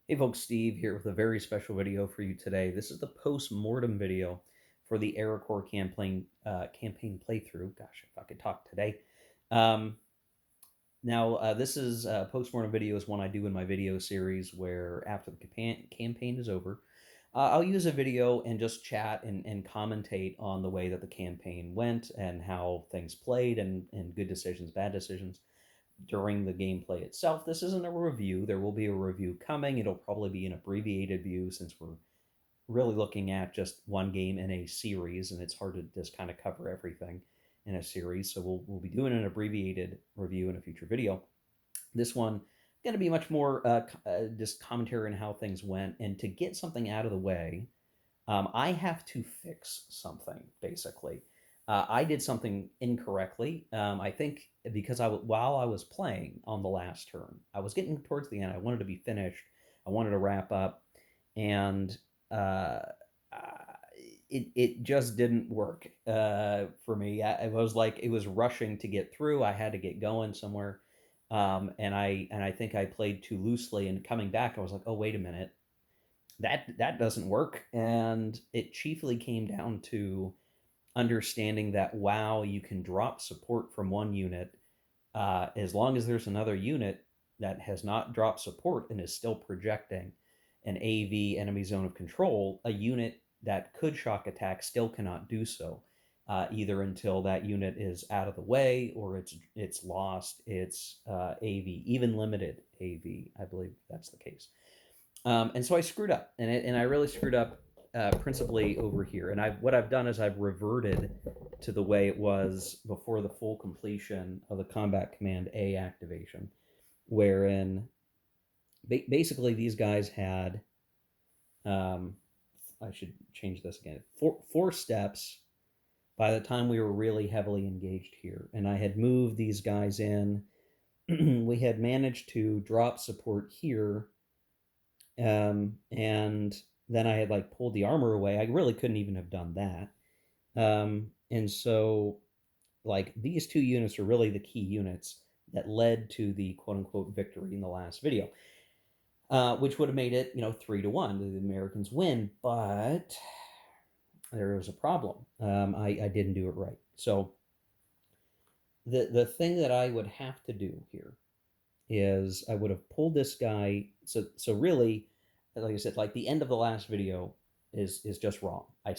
Hey folks, Steve here with a very special video for you today. This is the post-mortem video for the Arracourt campaign playthrough. Gosh, if I could talk today. Um, this is post-mortem video is one I do in my video series where after the campaign is over, I'll use a video and just chat and commentate on the way that the campaign went and how things played and good decisions, bad decisions during the gameplay itself. This isn't a review. There will be a review coming. It'll probably be an abbreviated view since we're really looking at just one game in a series, and it's hard to just kind of cover everything in a series. So we'll be doing an abbreviated review in a future video. This one going to be much more just commentary on how things went, and to get something out of the way, I have to fix something basically. I did something incorrectly. I think because while I was playing on the last turn, I was getting towards the end. I wanted to be finished. I wanted to wrap up, and uh, it just didn't work for me. It was like it was rushing to get through. I had to get going somewhere, and I think I played too loosely. And coming back, I was like, oh wait a minute, that doesn't work. And it chiefly came down to understanding that wow, you can drop support from one unit as long as there's another unit that has not dropped support and is still projecting an AV, enemy zone of control. A unit that could shock attack still cannot do so, either until that unit is out of the way or it's lost its AV, even limited AV. I believe that's the case. And so I screwed up, and I really screwed up principally over here. And what I've done is I've reverted to the way it was before the full completion of the Combat Command A activation, wherein basically these guys had, I should change this again, four steps by the time we were really heavily engaged here. And I had moved these guys in. We had managed to drop support here, and then I had like pulled the armor away. I really couldn't even have done that. And so, like, these two units are really the key units that led to the quote unquote victory in the last video, which would have made it, 3-1. The Americans win, but there was a problem. I didn't do it right. So, the thing that I would have to do here is I would have pulled this guy. So really, like I said, like the end of the last video is just wrong. I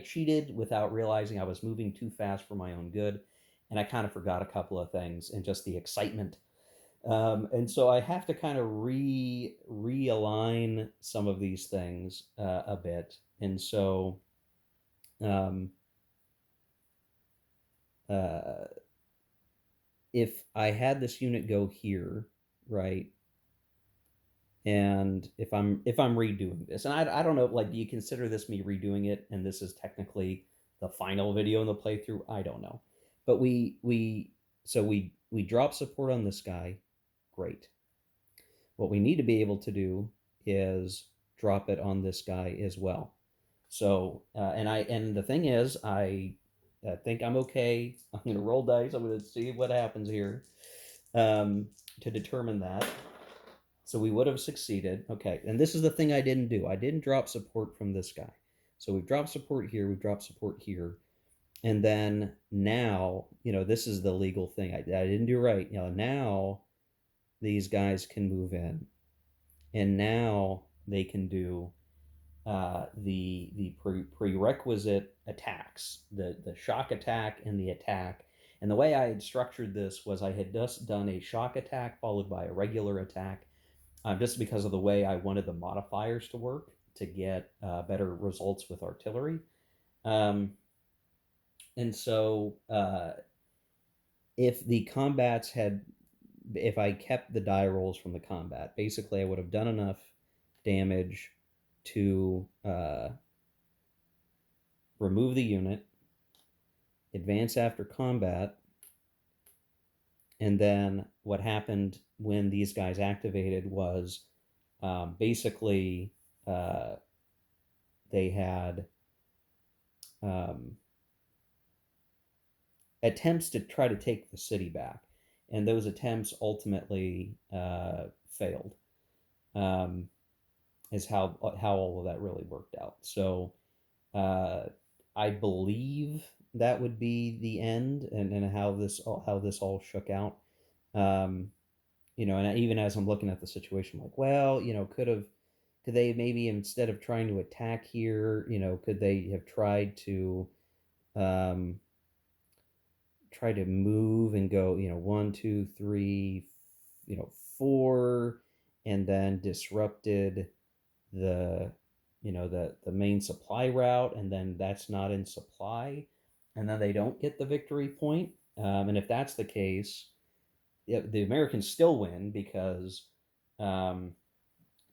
cheated without realizing I was moving too fast for my own good, and I kind of forgot a couple of things and just the excitement. And so I have to kind of realign some of these things a bit. And so um, uh, if I had this unit go here, right, and if I'm redoing this, and I don't know, like, do you consider this me redoing it and this is technically the final video in the playthrough? I don't know. But we drop support on this guy. Great. What we need to be able to do is drop it on this guy as well. So and the thing is, I think I'm okay. I'm going to roll dice. I'm going to see what happens here, to determine that. So we would have succeeded. Okay, and this is the thing I didn't do. I didn't drop support from this guy. So we've dropped support here, we've dropped support here. And then now, this is the legal thing I didn't do right. Now these guys can move in. And now they can do the prerequisite attacks, the shock attack and the attack. And the way I had structured this was I had just done a shock attack followed by a regular attack, just because of the way I wanted the modifiers to work to get better results with artillery. Um, and so if the combats had, if I kept the die rolls from the combat, basically I would have done enough damage to remove the unit, advance after combat, and then what happened when these guys activated was basically they had um, attempts to try to take the city back, and those attempts ultimately failed. Um, is how all of that really worked out. So uh, I believe that would be the end, and how this all shook out. Um, and even as I'm looking at the situation, like, well, could they maybe, instead of trying to attack here, could they have tried to um, try to move and go, one, two, three, four, and then disrupted the the main supply route, and then that's not in supply, and then they don't get the victory point. And if that's the case, the Americans still win because um,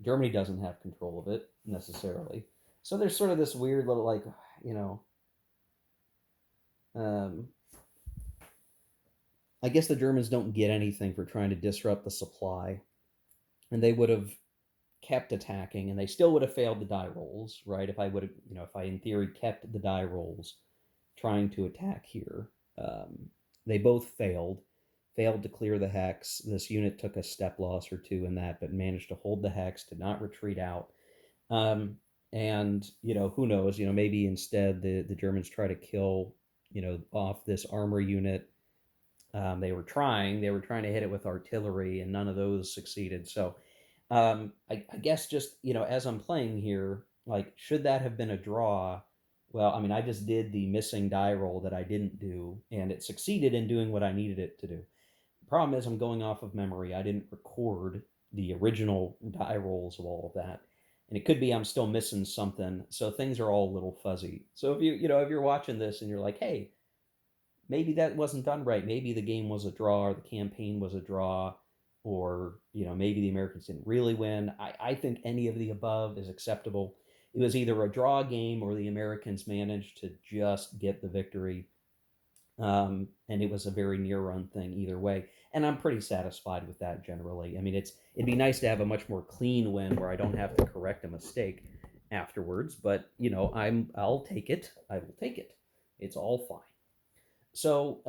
Germany doesn't have control of it necessarily. So there's sort of this weird little, like, you know um, I guess the Germans don't get anything for trying to disrupt the supply, and they would have kept attacking, and they still would have failed the die rolls, right? If I would have, if I in theory kept the die rolls trying to attack here, they both failed to clear the hex. This unit took a step loss or two in that, but managed to hold the hex, did not retreat out. Um, and who knows? Maybe instead the Germans try to kill off this armor unit. They were trying to hit it with artillery, and none of those succeeded. So I guess, just as I'm playing here, like, should that have been a draw? Well, I mean, I just did the missing die roll that I didn't do, and it succeeded in doing what I needed it to do. The problem is I'm going off of memory. I didn't record the original die rolls of all of that, and it could be I'm still missing something. So things are all a little fuzzy. So if you're watching this and you're like, hey, maybe that wasn't done right. Maybe the game was a draw, or the campaign was a draw, or maybe the Americans didn't really win. I think any of the above is acceptable. It was either a draw game or the Americans managed to just get the victory, and it was a very near run thing either way. And I'm pretty satisfied with that generally. I mean, it'd be nice to have a much more clean win where I don't have to correct a mistake afterwards. But I'll take it. I will take it. It's all fine. So,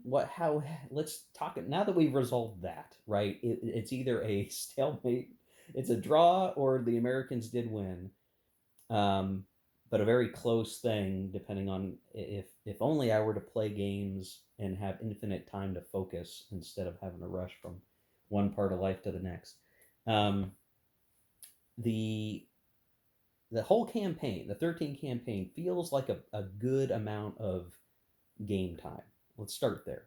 what? How? Let's talk. Now that we've resolved that, right? It's either a stalemate, it's a draw, or the Americans did win. Um, but a very close thing, depending on if only I were to play games and have infinite time to focus instead of having to rush from one part of life to the next. Um, the the whole campaign, the 13 campaign, feels like a good amount of game time. Let's start there.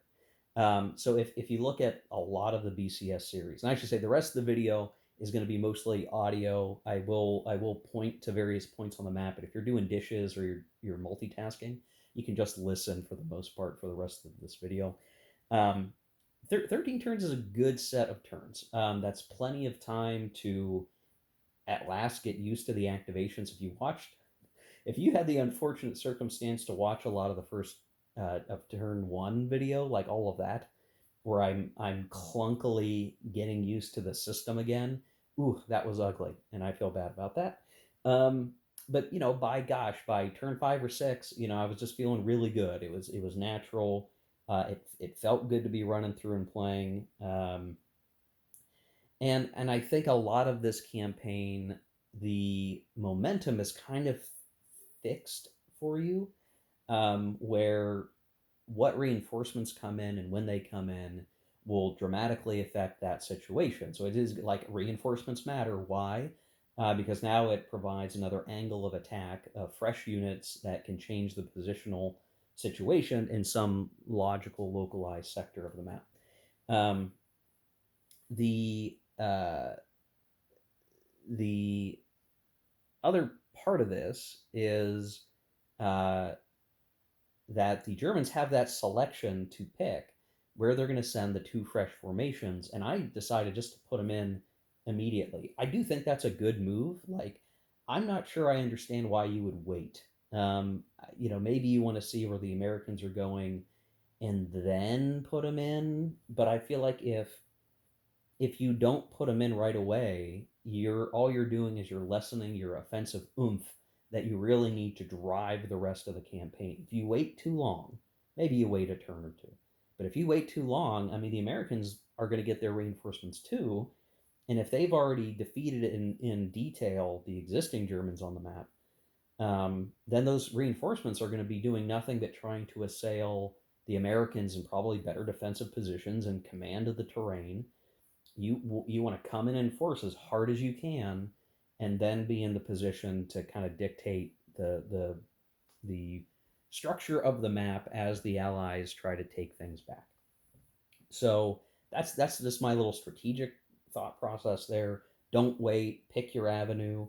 So if you look at a lot of the BCS series, and I should say the rest of the video is going to be mostly audio. I will point to various points on the map, but if you're doing dishes or you're multitasking, you can just listen for the most part for the rest of this video. Um, 13 turns is a good set of turns. That's plenty of time to at last get used to the activations. If you had the unfortunate circumstance to watch a lot of the first of turn one video, like all of that, where I'm clunkily getting used to the system again. Ooh, that was ugly, and I feel bad about that. Um, but by turn 5 or 6, I was just feeling really good. It was natural. It felt good to be running through and playing. And I think a lot of this campaign, the momentum is kind of fixed for you, where what reinforcements come in and when they come in will dramatically affect that situation. So it is like reinforcements matter. Why? Because now it provides another angle of attack of fresh units that can change the positional situation in some logical, localized sector of the map. Um, the the other part of this is uh, that the Germans have that selection to pick where they're going to send the two fresh formations, and I decided just to put them in immediately. I do think that's a good move. Like, I'm not sure I understand why you would wait. Maybe you want to see where the Americans are going and then put them in, but I feel like if you don't put them in right away, you're doing is you're lessening your offensive oomph that you really need to drive the rest of the campaign. If you wait too long, maybe you wait a turn or two. But if you wait too long, I mean, the Americans are going to get their reinforcements too, And if they've already defeated in detail the existing Germans on the map, then those reinforcements are going to be doing nothing but trying to assail the Americans in probably better defensive positions and command of the terrain. You want to come in and force as hard as you can, and then be in the position to kind of dictate the structure of the map as the Allies try to take things back. So that's just my little strategic thought process there. Don't wait. Pick your avenue.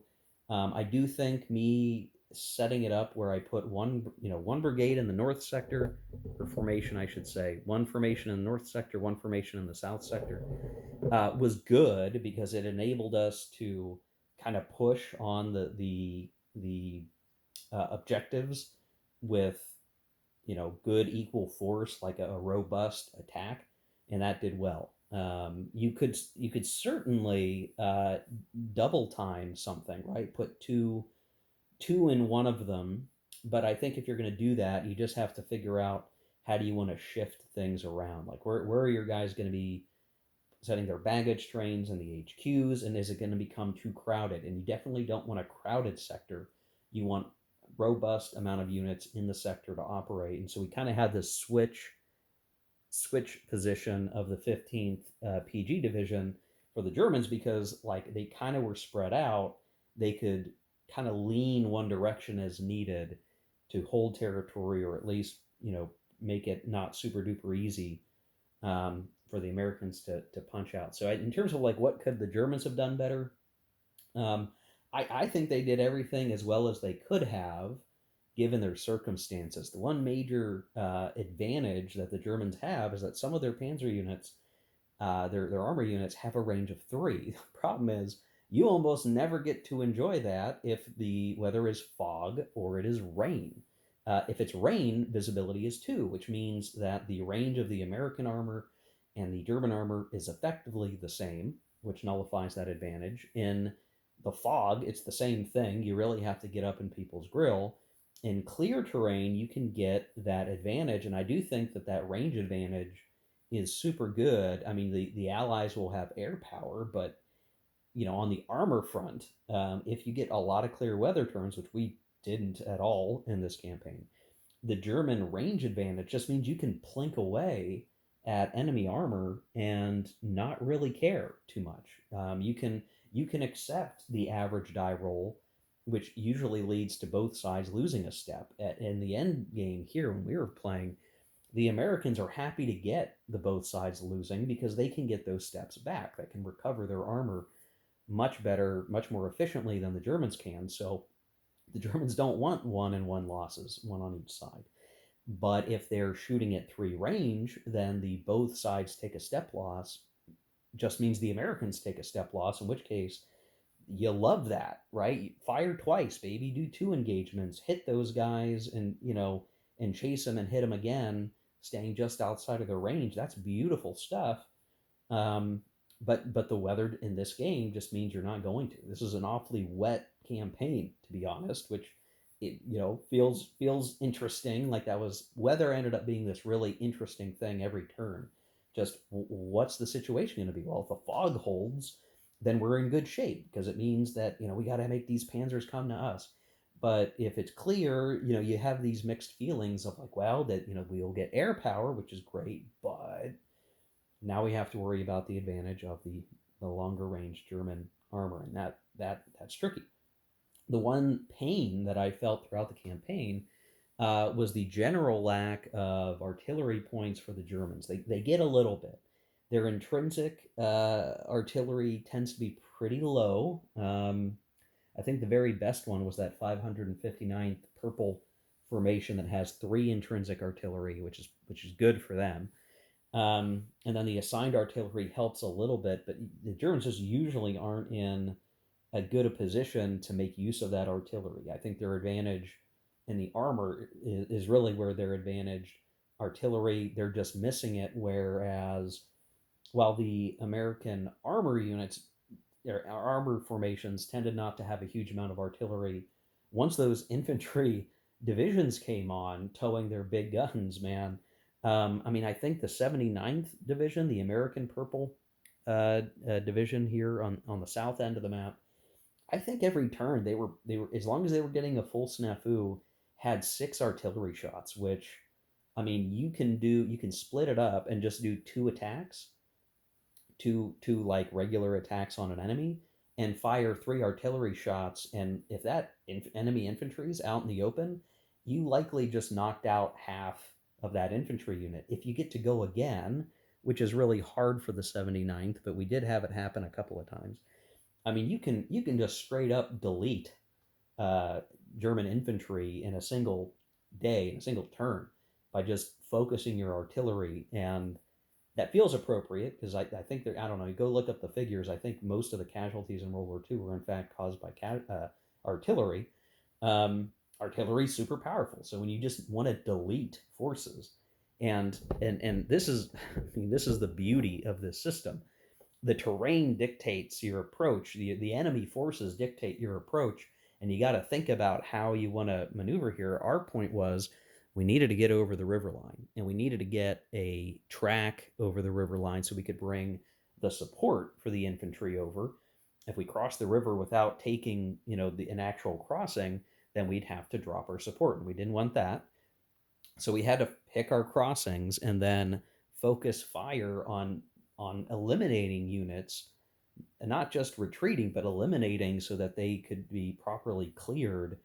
I do think me setting it up where I put one brigade in the north sector, or formation, I should say, one formation in the north sector, one formation in the south sector, was good because it enabled us to kind of push on the objectives with good equal force, like a robust attack, and that did well. You could certainly double time something, right? Put two in one of them, but I think if you're going to do that, you just have to figure out how do you want to shift things around. Like where are your guys going to be setting their baggage trains and the HQs, and is it going to become too crowded? And you definitely don't want a crowded sector. You want robust amount of units in the sector to operate. And so we kind of had this switch position of the 15th PG division for the Germans, because like they kind of were spread out. They could kind of lean one direction as needed to hold territory, or at least make it not super duper easy for the Americans to punch out. So in terms of like what could the Germans have done better, um, I think they did everything as well as they could have given their circumstances. The one major advantage that the Germans have is that some of their panzer units, their armor units, have a range of 3. The problem is you almost never get to enjoy that if the weather is fog or it is rain. If it's rain, visibility is 2, which means that the range of the American armor and the German armor is effectively the same, which nullifies that advantage. In the fog, it's the same thing. You really have to get up in people's grill. In clear terrain, you can get that advantage, and I do think that that range advantage is super good. I mean, the Allies will have air power, but on the armor front, if you get a lot of clear weather turns, which we didn't at all in this campaign, the German range advantage just means you can plink away at enemy armor and not really care too much. You can accept the average die roll, which usually leads to both sides losing a step. In the end game here, when we were playing, the Americans are happy to get the both sides losing because they can get those steps back. They can recover their armor much better, much more efficiently than the Germans can. So the Germans don't want 1-1 losses, one on each side. But if they're shooting at 3 range, then the both sides take a step loss just means the Americans take a step loss, in which case you love that, right? Fire twice, baby. Do 2 engagements, hit those guys, and chase them and hit them again, staying just outside of their range. That's beautiful stuff. Um, but the weather in this game just means you're not going to. This is an awfully wet campaign, to be honest, which it feels interesting. Like that was weather ended up being this really interesting thing every turn. Just what's the situation going to be? Well, if the fog holds, then we're in good shape because it means that we got to make these panzers come to us. But if it's clear, you have these mixed feelings of like, well, that we'll get air power, which is great, but now we have to worry about the advantage of the longer range German armor, and that's tricky. The one pain that I felt throughout the campaign was the general lack of artillery points for the Germans. They get a little bit. Their intrinsic artillery tends to be pretty low. I think the very best one was that 559th Purple formation that has 3 intrinsic artillery, which is good for them. And then the assigned artillery helps a little bit, but the Germans just usually aren't in a good a position to make use of that artillery. I think their advantage in the armor is really where their advantage artillery, they're just missing it. Whereas while the American armor units, their armor formations tended not to have a huge amount of artillery, once those infantry divisions came on towing their big guns, man, I mean, I think the 79th Division, the American Purple, division here on the south end of the map. I think every turn they were as long as they were getting a full snafu, had 6 artillery shots, which I mean you can split it up and just do 2 attacks, two like regular attacks on an enemy, and fire 3 artillery shots. And if that enemy infantry is out in the open, you likely just knocked out half of that infantry unit. If you get to go again, which is really hard for the 79th, but we did have it happen a couple of times. I mean, you can just straight up delete uh, German infantry in a single day, in a single turn, by just focusing your artillery. And that feels appropriate because I think there, I don't know, you go look up the figures. I think most of the casualties in World War II were in fact caused by artillery. Artillery is super powerful. So when you just want to delete forces, and this is, I mean, this is the beauty of this system. The terrain dictates your approach. The enemy forces dictate your approach, and you got to think about how you want to maneuver here. Our point was we needed to get over the river line, and we needed to get a track over the river line so we could bring the support for the infantry over. If we crossed the river without taking, an actual crossing, then we'd have to drop our support, and we didn't want that. So we had to pick our crossings and then focus fire on eliminating units, and not just retreating, but eliminating so that they could be properly cleared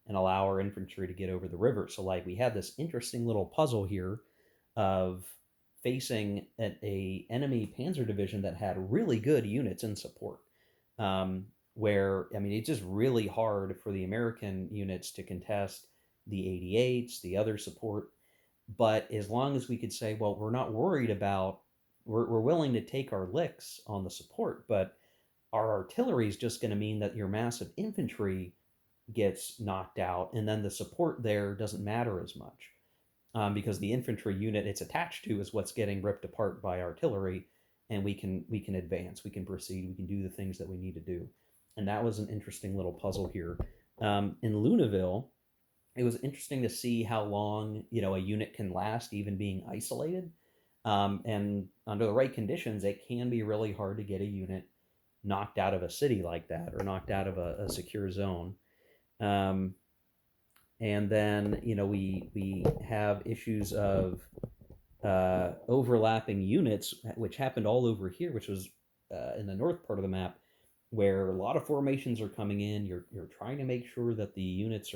and allow our infantry to get over the river. So like we had this interesting little puzzle here of facing a enemy panzer division that had really good units in support. Where I mean, it's just really hard for the American units to contest the 88s, the other support. But as long as we could say, well, we're not worried about, we're willing to take our licks on the support, but our artillery is just going to mean that your massive infantry gets knocked out, and then the support there doesn't matter as much, because the infantry unit it's attached to is what's getting ripped apart by artillery, and we can advance, we can proceed, we can do the things that we need to do. And that was an interesting little puzzle here. In Luneville, it was interesting to see how long a unit can last even being isolated. And under the right conditions, it can be really hard to get a unit knocked out of a city like that or knocked out of a secure zone. Um, and then we have issues of overlapping units, which happened all over here, which was in the north part of the map, where a lot of formations are coming in. You're trying to make sure that the units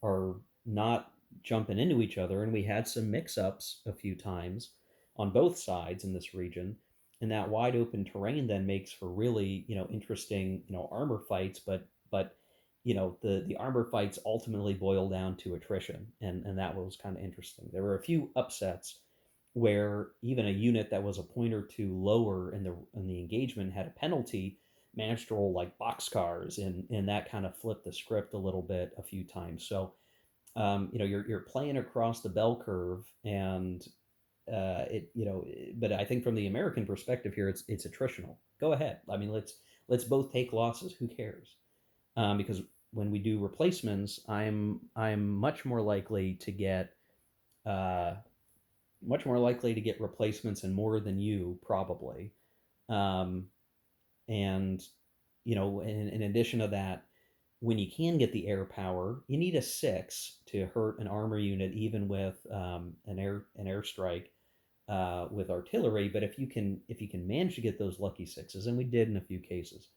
are not jumping into each other, and we had some mix-ups a few times on both sides in this region. And that wide open terrain then makes for really interesting armor fights, but the armor fights ultimately boil down to attrition, and that was kind of interesting. There were a few upsets where even a unit that was a point or two lower in the engagement had a penalty, managed to roll like boxcars, and that kind of flipped the script a little bit a few times. So you're playing across the bell curve, and but I think from the American perspective here, it's attritional. Go ahead. I mean, let's both take losses. Who cares? Because when we do replacements, I'm uh, much more likely to get replacements and more than you probably. Um, and in addition to that, when you can get the air power, you need a 6 to hurt an armor unit, even with an airstrike with artillery. But if you can manage to get those lucky 6s, and we did in a few cases,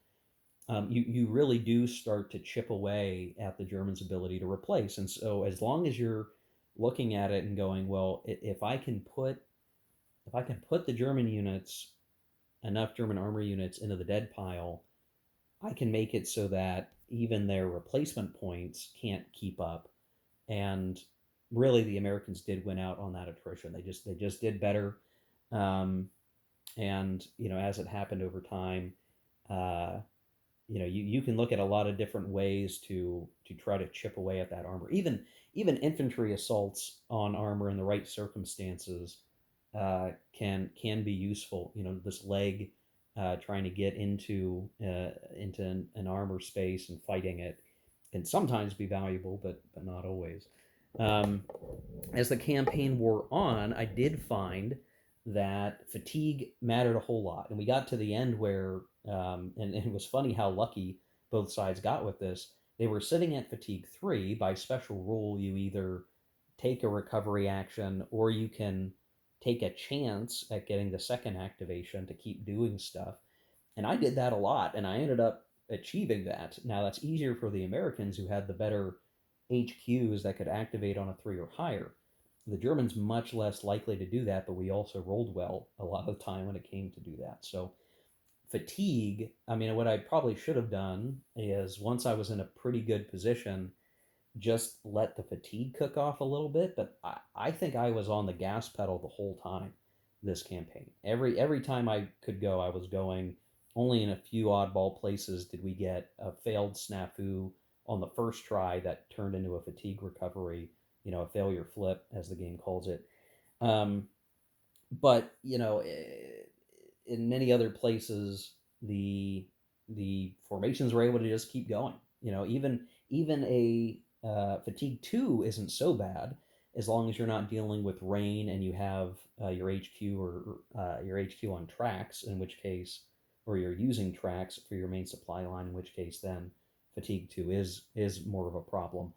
you really do start to chip away at the Germans' ability to replace. And so as long as you're looking at it and going, well, if I can put the German units, enough German armor units into the dead pile, I can make it so that even their replacement points can't keep up. And really, the Americans did win out on that attrition. They just did better. Um, and as it happened over time, uh, you can look at a lot of different ways to try to chip away at that armor. Even infantry assaults on armor in the right circumstances can be useful. This leg trying to get into an armor space and fighting it can sometimes be valuable, but not always. Um, as the campaign wore on, I did find that fatigue mattered a whole lot. And we got to the end where, and it was funny how lucky both sides got with this. They were sitting at fatigue 3. By special rule, you either take a recovery action or you can take a chance at getting the second activation to keep doing stuff. And I did that a lot, and I ended up achieving that. Now, that's easier for the Americans who had the better HQs that could activate on a 3 or higher. The Germans much less likely to do that, but we also rolled well a lot of the time when it came to do that. So fatigue, I mean, what I probably should have done is once I was in a pretty good position, just let the fatigue cook off a little bit. But I think I was on the gas pedal the whole time this campaign. Every time I could go, I was going. Only in a few oddball places did we get a failed snafu on the first try that turned into a fatigue recovery, a failure flip, as the game calls it. Um, but in many other places, the formations were able to just keep going. Even a fatigue 2 isn't so bad as long as you're not dealing with rain and you have your HQ or your HQ on tracks, in which case, or you're using tracks for your main supply line, in which case then fatigue 2 is more of a problem.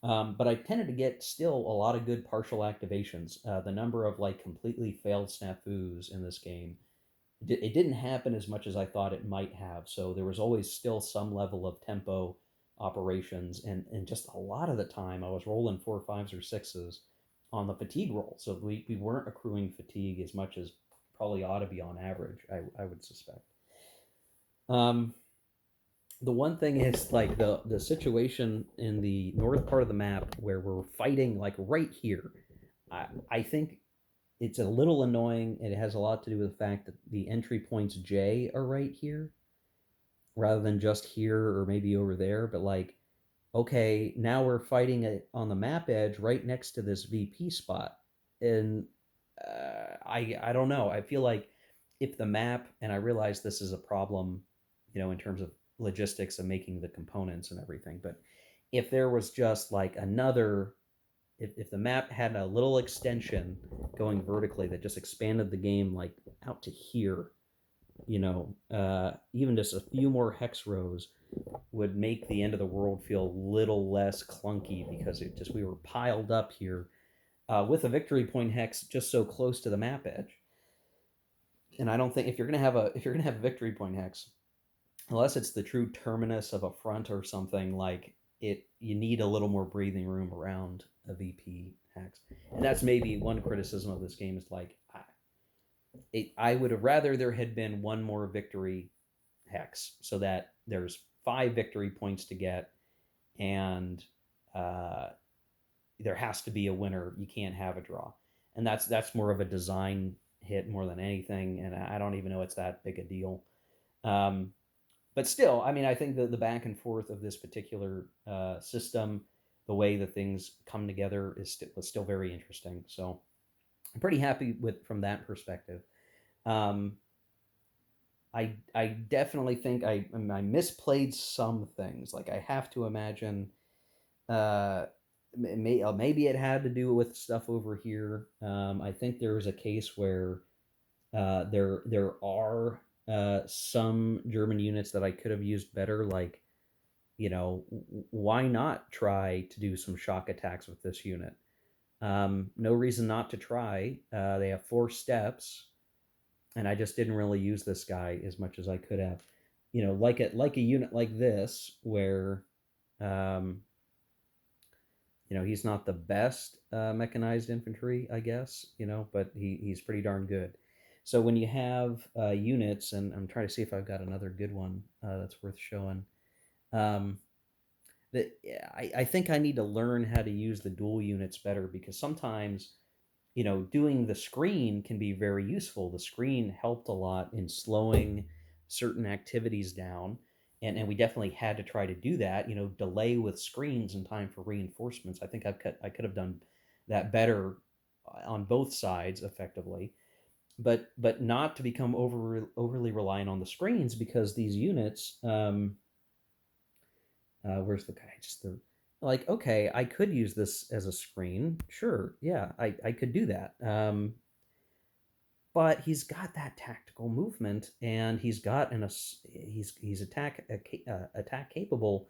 But I tended to get still a lot of good partial activations. The number of like completely failed snafus in this game, it didn't happen as much as I thought it might have. So there was always still some level of tempo operations, and just a lot of the time I was rolling 4, 5s, or 6s on the fatigue roll. So we weren't accruing fatigue as much as probably ought to be on average, I would suspect. Um, the one thing is like the situation in the north part of the map where we're fighting like right here. I think it's a little annoying. It has a lot to do with the fact that the entry points J are right here rather than just here or maybe over there. But like, okay, now we're fighting it on the map edge right next to this VP spot, and I don't know. I feel like if the map, and I realize this is a problem, in terms of logistics of making the components and everything, but if there was just like another, if the map had a little extension going vertically that just expanded the game like out to here, even just a few more hex rows would make the end of the world feel a little less clunky, because we were piled up here with a victory point hex just so close to the map edge. And I don't think if you're gonna have a victory point hex, unless it's the true terminus of a front or something, like you need a little more breathing room around a VP hex. And that's maybe one criticism of this game is like I would have rather there had been one more victory hex so that there's 5 victory points to get, and uh, there has to be a winner. You can't have a draw, and that's more of a design hit more than anything. And I don't even know it's that big a deal. Um, but still, I mean, I think the back and forth of this particular system, the way that things come together, was still very interesting. So I'm pretty happy with from that perspective. Um, I definitely think I misplayed some things. Like I have to imagine, uh, maybe it had to do with stuff over here. I think there was a case where there are some German units that I could have used better. Like, why not try to do some shock attacks with this unit? No reason not to try. They have 4 steps, and I just didn't really use this guy as much as I could have. Like a unit like this, where um, he's not the best mechanized infantry, I guess, but he's pretty darn good. So when you have units, and I'm trying to see if I've got another good one that's worth showing. Um, that I think I need to learn how to use the dual units better, because sometimes doing the screen can be very useful. The screen helped a lot in slowing certain activities down, and we definitely had to try to do that. Delay with screens in time for reinforcements. I think I could have done that better on both sides effectively, but not to become overly reliant on the screens, because these units. Where's the guy? Just the like. Okay, I could use this as a screen. Sure, yeah, I could do that. but he's got that tactical movement, and he's got he's attack capable.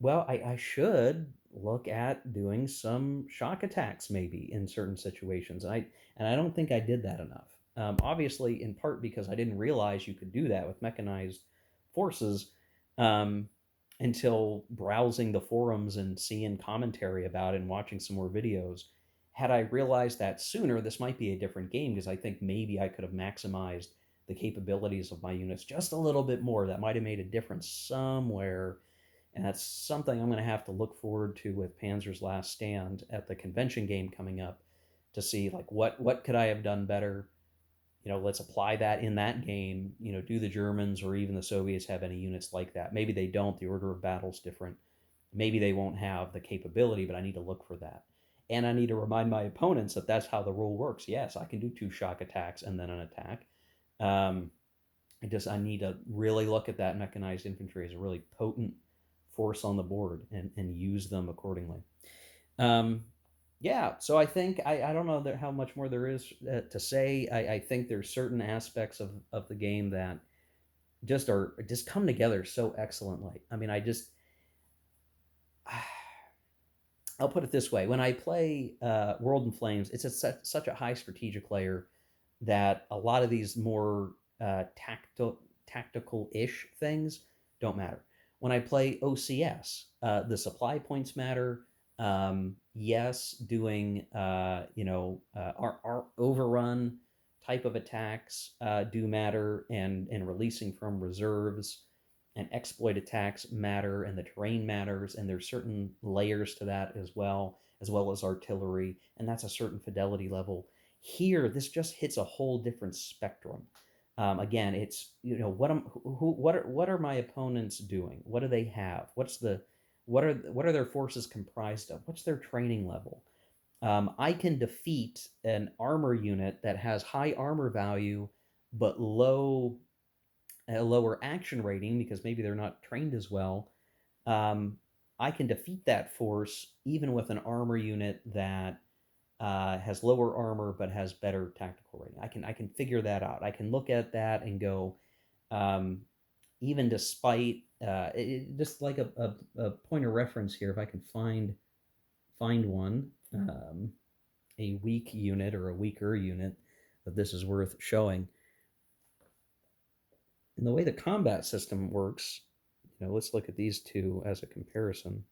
Well, I should look at doing some shock attacks maybe in certain situations. And I don't think I did that enough. Obviously, in part because I didn't realize you could do that with mechanized forces um, until browsing the forums and seeing commentary about it and watching some more videos. Had I realized that sooner, this might be a different game because I think maybe I could have maximized the capabilities of my units just a little bit more. That might have made a difference somewhere, and that's something I'm going to have to look forward to with Panzer's Last Stand at the convention game coming up to see like what could I have done better. Let's apply that in that game. Do the Germans or even the Soviets have any units like that? Maybe they don't. The order of battle's different. Maybe they won't have the capability, but I need to look for that. And I need to remind my opponents that that's how the rule works. Yes, I can do 2 shock attacks and then an attack. Um, I need to really look at that mechanized infantry as a really potent force on the board and use them accordingly. Um, yeah, so I think I don't know how much more there is to say. I think there's certain aspects of the game that just come together so excellently. I mean, I'll put it this way: when I play World in Flames, it's such a high strategic layer that a lot of these more tactical-ish things don't matter. When I play OCS, the supply points matter. Yes, doing our overrun type of attacks do matter, and releasing from reserves and exploit attacks matter, and the terrain matters, and there's certain layers to that as well as artillery, and that's a certain fidelity level. Here, this just hits a whole different spectrum. Again, it's what are my opponents doing? What do they have? What are their forces comprised of? What's their training level? I can defeat an armor unit that has high armor value but a lower action rating because maybe they're not trained as well. Um, I can defeat that force even with an armor unit that has lower armor but has better tactical rating. I can figure that out. I can look at that and go, um, even despite just like a point of reference here, if I can find one, a weak unit or a weaker unit that this is worth showing. And the way the combat system works, let's look at these two as a comparison.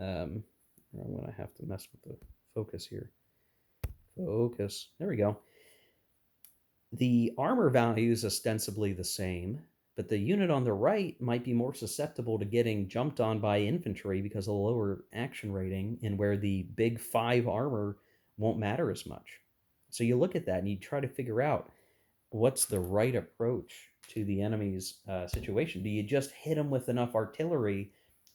I'm going to have to mess with the focus here. Focus. There we go. The armor value is ostensibly the same, but the unit on the right might be more susceptible to getting jumped on by infantry because of the lower action rating, and where the big 5 armor won't matter as much. So you look at that and you try to figure out what's the right approach to the enemy's situation. Do you just hit them with enough artillery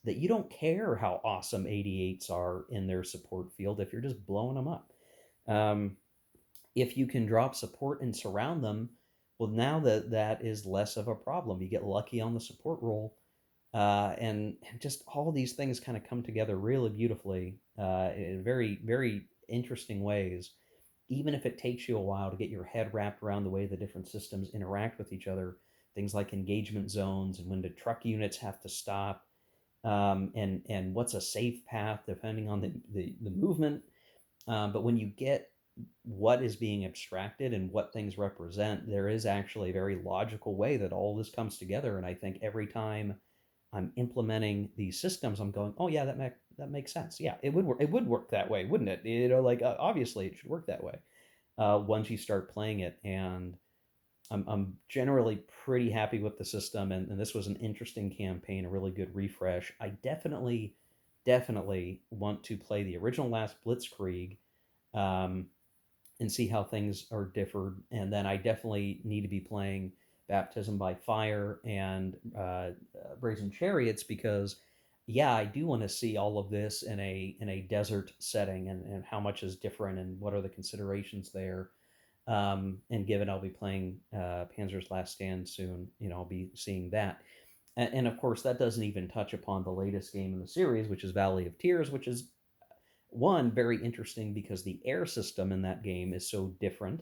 that you don't care how awesome 88s are in their support field if you're just blowing them up? If you can drop support and surround them, well, now that is less of a problem. You get lucky on the support roll, and just all these things kind of come together really beautifully in very, very interesting ways, even if it takes you a while to get your head wrapped around the way the different systems interact with each other. Things like engagement zones and when the truck units have to stop, and what's a safe path depending on the movement. But when you get what is being abstracted and what things represent, there is actually a very logical way that all this comes together. And I think every time I'm implementing these systems, I'm going, oh yeah, that makes sense. Yeah, it would work. It would work that way, wouldn't it? Like obviously it should work that way. Once you start playing it, and I'm generally pretty happy with the system. And this was an interesting campaign, a really good refresh. I definitely want to play the original Last Blitzkrieg. Um, and see how things are differed. And then I definitely need to be playing Baptism by Fire and Brazen Chariots because, yeah, I do want to see all of this in a desert setting, and how much is different and what are the considerations there. And given I'll be playing Panzer's Last Stand soon, I'll be seeing that. And of course, that doesn't even touch upon the latest game in the series, which is Valley of Tears, which is one very interesting because the air system in that game is so different.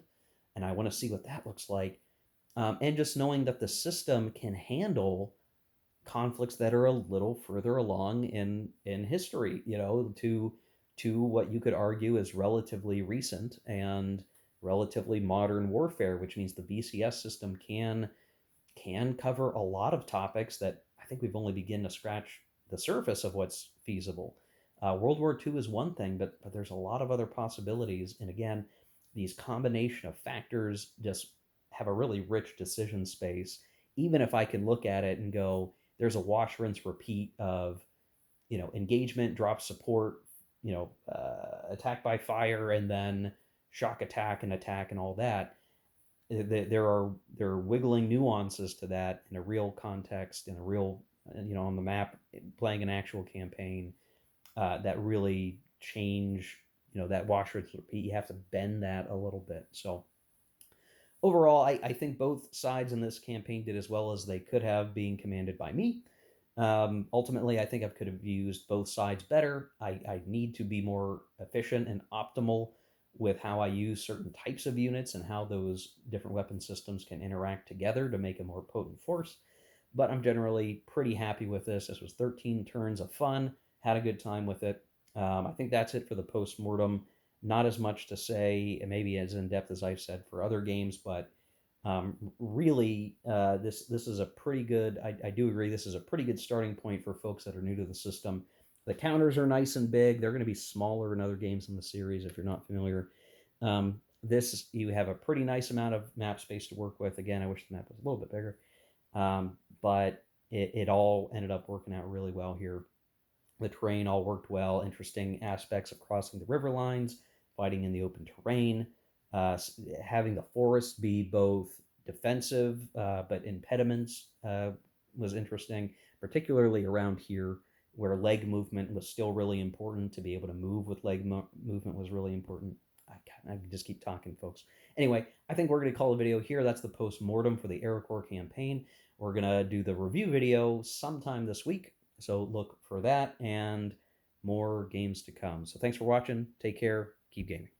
and I want to see what that looks like. And just knowing that the system can handle conflicts that are a little further along in history, to what you could argue is relatively recent and relatively modern warfare, which means the BCS system can cover a lot of topics that I think we've only begun to scratch the surface of what's feasible. World War II is one thing, but there's a lot of other possibilities. And again, these combination of factors just have a really rich decision space. Even if I can look at it and go, there's a wash, rinse, repeat of engagement, drop support, attack by fire, and then shock attack and all that. There are wiggling nuances to that in a real context, in a real on the map, playing an actual campaign, that really change that wash, rinse, repeat. You have to bend that a little bit. So overall, I think both sides in this campaign did as well as they could have, being commanded by me. Ultimately, I think I could have used both sides better. I need to be more efficient and optimal with how I use certain types of units and how those different weapon systems can interact together to make a more potent force. But I'm generally pretty happy with this. This was 13 turns of fun. Had a good time with it. I think that's it for the post-mortem. Not as much to say, maybe as in depth as I've said for other games, but really, this is a pretty good. I do agree. This is a pretty good starting point for folks that are new to the system. The counters are nice and big. They're going to be smaller in other games in the series if you're not familiar. This, you have a pretty nice amount of map space to work with. Again, I wish the map was a little bit bigger, but it all ended up working out really well here. The terrain all worked well. Interesting aspects of crossing the river lines, fighting in the open terrain, having the forest be both defensive but impediments was interesting, particularly around here where leg movement was still really important. To be able to move with movement was really important. I just keep talking, folks. Anyway, I think we're going to call the video here. That's the post-mortem for the Arracourt campaign. We're going to do the review video sometime this week, so look for that and more games to come. So thanks for watching. Take care. Keep gaming.